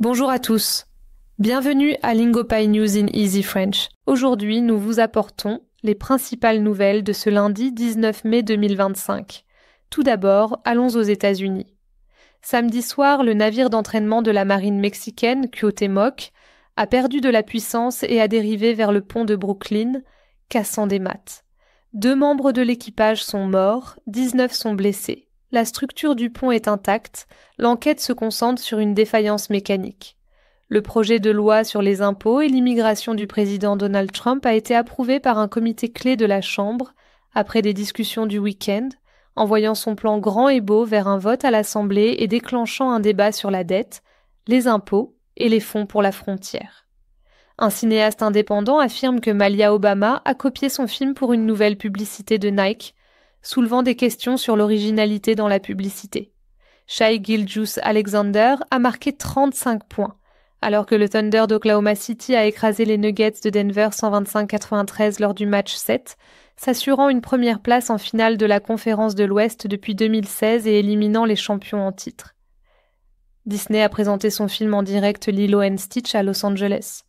Bonjour à tous. Bienvenue à Lingopie News in Easy French. Aujourd'hui, nous vous apportons les principales nouvelles de ce lundi 19 mai 2025. Tout d'abord, allons aux États-Unis. Samedi soir, le navire d'entraînement de la marine mexicaine, Cuauhtémoc, a perdu de la puissance et a dérivé vers le pont de Brooklyn, cassant des mâts. 2 membres de l'équipage sont morts, 19 sont blessés. La structure du pont est intacte, l'enquête se concentre sur une défaillance mécanique. Le projet de loi sur les impôts et l'immigration du président Donald Trump a été approuvé par un comité clé de la Chambre, après des discussions du week-end, envoyant son plan grand et beau vers un vote à l'Assemblée et déclenchant un débat sur la dette, les impôts et les fonds pour la frontière. Un cinéaste indépendant affirme que Malia Obama a copié son film pour une nouvelle publicité de Nike, soulevant des questions sur l'originalité dans la publicité. Shai Gilgeous-Alexander a marqué 35 points, alors que le Thunder d'Oklahoma City a écrasé les Nuggets de Denver 125-93 lors du match 7, s'assurant une première place en finale de la Conférence de l'Ouest depuis 2016 et éliminant les champions en titre. Disney a présenté son film en direct Lilo & Stitch à Los Angeles,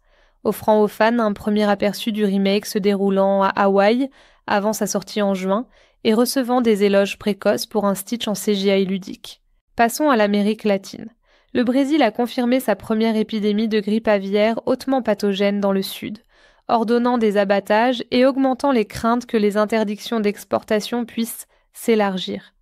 offrant aux fans un premier aperçu du remake se déroulant à Hawaï avant sa sortie en juin, et recevant des éloges précoces pour un Stitch en CGI ludique. Passons à l'Amérique latine. Le Brésil a confirmé sa première épidémie de grippe aviaire hautement pathogène dans le sud, ordonnant des abattages et augmentant les craintes que les interdictions d'exportation puissent s'élargir.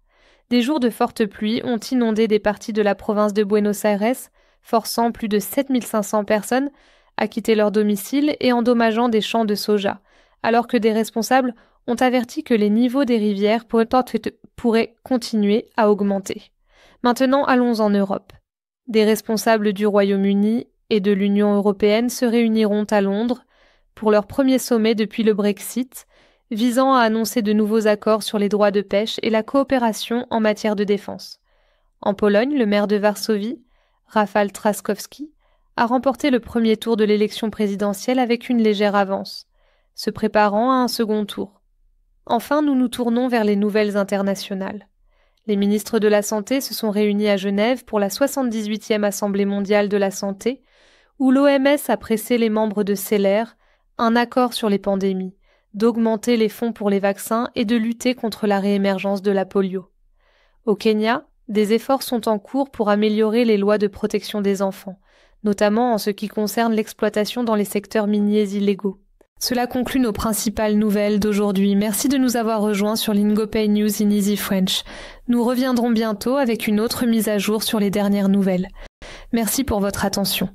Des jours de fortes pluies ont inondé des parties de la province de Buenos Aires, forçant plus de 7500 personnes à quitter leur domicile et endommageant des champs de soja, alors que des responsables ont averti que les niveaux des rivières pourraient continuer à augmenter. Maintenant, allons en Europe. Des responsables du Royaume-Uni et de l'Union européenne se réuniront à Londres pour leur premier sommet depuis le Brexit, visant à annoncer de nouveaux accords sur les droits de pêche et la coopération en matière de défense. En Pologne, le maire de Varsovie, Rafał Trzaskowski, a remporté le premier tour de l'élection présidentielle avec une légère avance, se préparant à un second tour. Enfin, nous nous tournons vers les nouvelles internationales. Les ministres de la Santé se sont réunis à Genève pour la 78e Assemblée mondiale de la santé, où l'OMS a pressé les membres de CELER un accord sur les pandémies, d'augmenter les fonds pour les vaccins et de lutter contre la réémergence de la polio. Au Kenya, des efforts sont en cours pour améliorer les lois de protection des enfants, notamment en ce qui concerne l'exploitation dans les secteurs miniers illégaux. Cela conclut nos principales nouvelles d'aujourd'hui. Merci de nous avoir rejoints sur Lingopie News in Easy French. Nous reviendrons bientôt avec une autre mise à jour sur les dernières nouvelles. Merci pour votre attention.